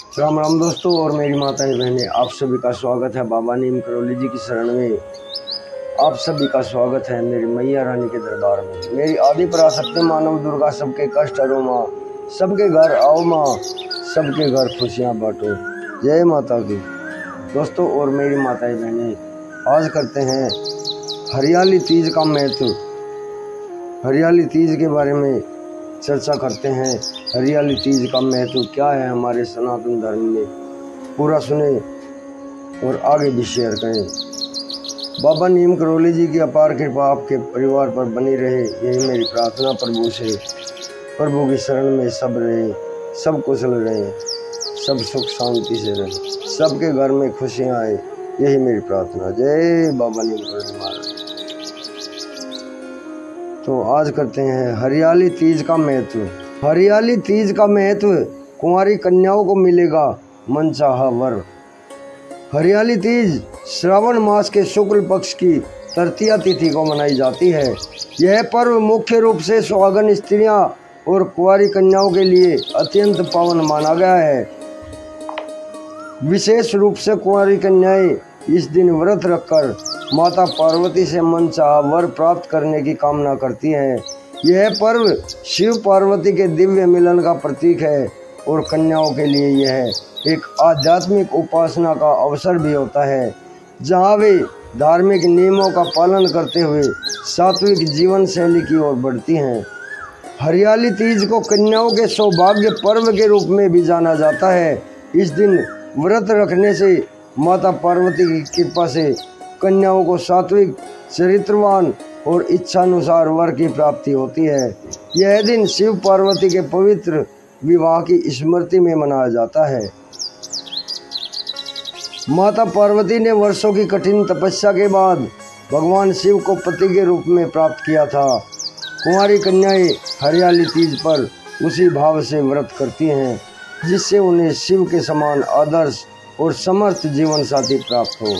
राम राम दोस्तों और मेरी माताएं बहनें, आप सभी का स्वागत है बाबा नीम करौली जी की शरण में। आप सभी का स्वागत है मेरी मैया रानी के दरबार में। मेरी आदि पराशक्ति मानव दुर्गा सबके कष्ट हरो माँ, सबके घर आओ माँ, सबके घर खुशियाँ बांटो। जय माता की। दोस्तों और मेरी माताएं बहनें, आज करते हैं हरियाली तीज का महत्व। हरियाली तीज के बारे में चर्चा करते हैं। हरियाली तीज का महत्व क्या है हमारे सनातन धर्म में, पूरा सुने और आगे भी शेयर करें। बाबा नीम करौली जी की अपार कृपा आपके परिवार पर बनी रहे, यही मेरी प्रार्थना प्रभु से। प्रभु की शरण में सब रहे, सब कुशल रहे, सब सुख शांति से रहे, सबके घर में खुशियाँ आए, यही मेरी प्रार्थना। जय बाबा नीम करौली महाराज। तो आज करते हैं हरियाली तीज का महत्व। हरियाली तीज का महत्व, कुंवारी कन्याओं को मिलेगा मनचाहा वर। हरियाली तीज श्रावण मास के शुक्ल पक्ष की तृतीया तिथि को मनाई जाती है। यह पर्व मुख्य रूप से सुहागन स्त्रियां और कुंवारी कन्याओं के लिए अत्यंत पावन माना गया है। विशेष रूप से कुंवारी कन्याएं इस दिन व्रत रखकर माता पार्वती से मनचाहा वर प्राप्त करने की कामना करती हैं। यह पर्व शिव पार्वती के दिव्य मिलन का प्रतीक है और कन्याओं के लिए यह एक आध्यात्मिक उपासना का अवसर भी होता है, जहां वे धार्मिक नियमों का पालन करते हुए सात्विक जीवन शैली की ओर बढ़ती हैं। हरियाली तीज को कन्याओं के सौभाग्य पर्व के रूप में भी जाना जाता है। इस दिन व्रत रखने से माता पार्वती की कृपा से कन्याओं को सात्विक, चरित्रवान और इच्छानुसार वर की प्राप्ति होती है। यह दिन शिव पार्वती के पवित्र विवाह की स्मृति में मनाया जाता है। माता पार्वती ने वर्षों की कठिन तपस्या के बाद भगवान शिव को पति के रूप में प्राप्त किया था। कुंवारी कन्याएं हरियाली तीज पर उसी भाव से व्रत करती हैं, जिससे उन्हें शिव के समान आदर्श और समर्थ जीवन साथी प्राप्त हो।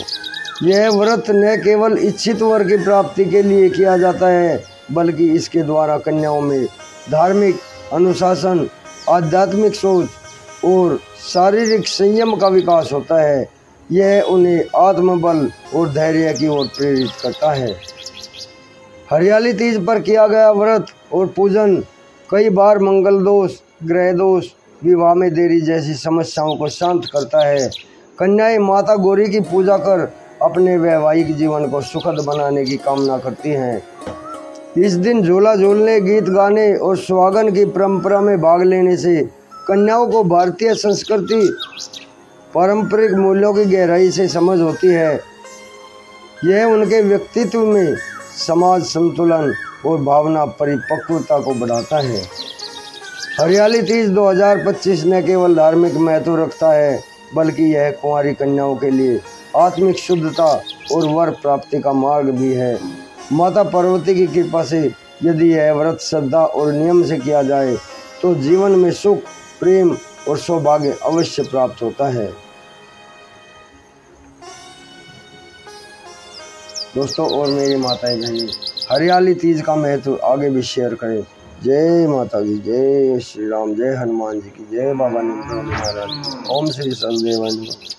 यह व्रत न केवल इच्छित वर की प्राप्ति के लिए किया जाता है, बल्कि इसके द्वारा कन्याओं में धार्मिक अनुशासन, आध्यात्मिक सोच और शारीरिक संयम का विकास होता है। यह उन्हें आत्मबल और धैर्य की ओर प्रेरित करता है। हरियाली तीज पर किया गया व्रत और पूजन कई बार मंगल दोष, ग्रह दोष, विवाह में देरी जैसी समस्याओं को शांत करता है। कन्याएं माता गौरी की पूजा कर अपने वैवाहिक जीवन को सुखद बनाने की कामना करती हैं। इस दिन झूला झूलने, गीत गाने और सुहागन की परंपरा में भाग लेने से कन्याओं को भारतीय संस्कृति, पारंपरिक मूल्यों की गहराई से समझ होती है। यह उनके व्यक्तित्व में समाज संतुलन और भावना परिपक्वता को बढ़ाता है। हरियाली तीज 2025 न केवल धार्मिक महत्व रखता है, बल्कि यह कुंवारी कन्याओं के लिए आत्मिक शुद्धता और वर प्राप्ति का मार्ग भी है। माता पार्वती की कृपा से यदि यह व्रत श्रद्धा और नियम से किया जाए तो जीवन में सुख, प्रेम और सौभाग्य अवश्य प्राप्त होता है। दोस्तों और मेरी माताएं बहनें, हरियाली तीज का महत्व आगे भी शेयर करें। जय माता की, जय श्री राम, जय हनुमान जी की, जय बाबा नीम करौली महाराज। ओम श्री सददेव।